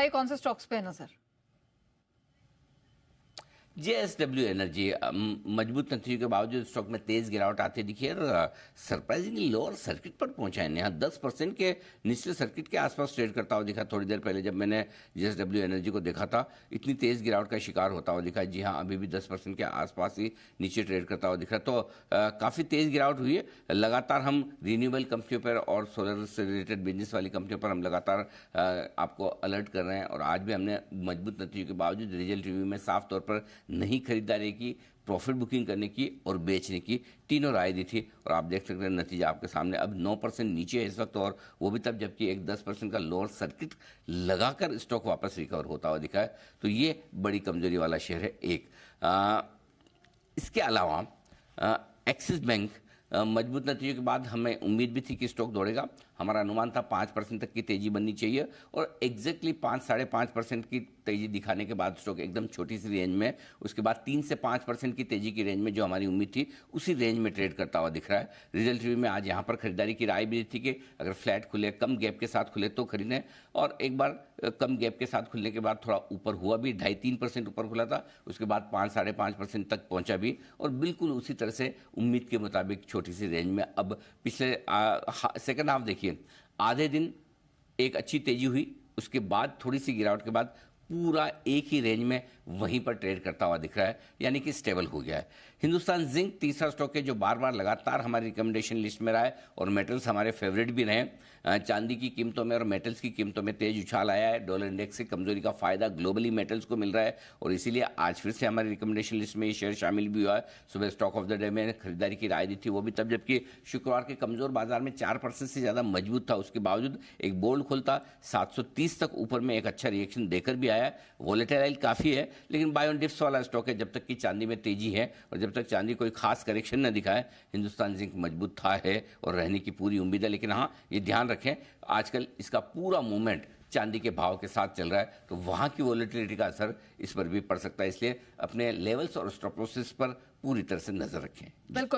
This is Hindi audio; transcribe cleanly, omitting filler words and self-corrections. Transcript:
लगाई, कौन से स्टॉक्स पे है नजर? जेएसडब्ल्यू एनर्जी मजबूत नतीजों के बावजूद स्टॉक में तेज गिरावट आती दिखी है और सरप्राइजिंगली लोअर सर्किट पर पहुंचा है। यहाँ 10% के निचले सर्किट के आसपास ट्रेड करता हुआ दिखा। थोड़ी देर पहले जब मैंने जेएसडब्ल्यू एनर्जी को देखा था, इतनी तेज गिरावट का शिकार होता हुआ दिखा। जी हाँ, अभी भी 10% के आसपास ही नीचे ट्रेड करता हुआ दिख रहा है। तो काफ़ी तेज गिरावट हुई है। लगातार हम रीन्यूएबल कंपनियों पर और सोलर से रिलेटेड बिजनेस वाली कंपनियों पर हम लगातार आपको अलर्ट कर रहे हैं और आज भी हमने मजबूत नतीजों के बावजूद रिजल्ट रिव्यू में साफ तौर पर नहीं खरीदारी की, प्रॉफिट बुकिंग करने की और बेचने की तीनों राय दी थी। और आप देख सकते हैं नतीजा आपके सामने अब 9% नीचे है इस वक्त, और वो भी तब जबकि एक 10% का लोअर सर्किट लगाकर स्टॉक वापस रिकवर होता हुआ दिखा है। तो ये बड़ी कमजोरी वाला शेयर है एक। इसके अलावा एक्सिस बैंक मजबूत नतीजों के बाद हमें उम्मीद भी थी कि स्टॉक दौड़ेगा। हमारा अनुमान था 5% तक की तेजी बननी चाहिए और एग्जैक्टली 5-5.5% की तेजी दिखाने के बाद स्टॉक एकदम छोटी सी रेंज में, उसके बाद 3 से 5% की तेजी की रेंज में जो हमारी उम्मीद थी उसी रेंज में ट्रेड करता हुआ दिख रहा है। रिजल्ट रिव्यू में आज यहाँ पर खरीदारी की राय भी थी कि अगर फ्लैट खुले, कम गैप के साथ खुले तो खरीदें, और एक बार कम गैप के साथ खुलने के बाद थोड़ा ऊपर हुआ भी, 2.5-3% ऊपर खुला था, उसके बाद 5-5.5% तक पहुंचा भी, और बिल्कुल उसी तरह से उम्मीद के मुताबिक छोटी सी रेंज में। अब पिछले सेकंड हाफ देखिए, आधे दिन एक अच्छी तेजी हुई, उसके बाद थोड़ी सी गिरावट के बाद पूरा एक ही रेंज में वहीं पर ट्रेड करता हुआ दिख रहा है, यानी कि स्टेबल हो गया है। हिंदुस्तान जिंक तीसरा स्टॉक है जो बार बार लगातार हमारी रिकमेंडेशन लिस्ट में रहा है और मेटल्स हमारे फेवरेट भी रहे। चांदी की कीमतों में और मेटल्स की कीमतों में तेज उछाल आया है। डॉलर इंडेक्स से कमजोरी का फायदा ग्लोबली मेटल्स को मिल रहा है और इसीलिए आज फिर से हमारी रिकमेंडेशन लिस्ट में ये शेयर शामिल भी हुआ है। सुबह स्टॉक ऑफ द डे में खरीदारी की राय दी थी, वो भी तब जबकि शुक्रवार के कमजोर बाजार में 4% से ज्यादा मजबूत था। उसके बावजूद एक बोल्ड खुलता 730 तक ऊपर में एक अच्छा रिएक्शन देकर भी आया है। वोलेटाइल काफी है लेकिन बाय ऑन डिप्स वाला स्टॉक है। जब तक कि चांदी में तेजी है और जब तक चांदी कोई खास करेक्शन न दिखाए, हिंदुस्तान जिंक मजबूत था है और रहने की पूरी उम्मीद है। लेकिन हाँ, ये ध्यान रखें आजकल इसका पूरा मूवमेंट चांदी के भाव के साथ चल रहा है, तो वहां की वोलेटिलिटी का असर इस पर भी पड़ सकता है। इसलिए अपने लेवल्स और स्टॉप लॉसेस पर पूरी तरह से नजर रखें। बिल्कुल।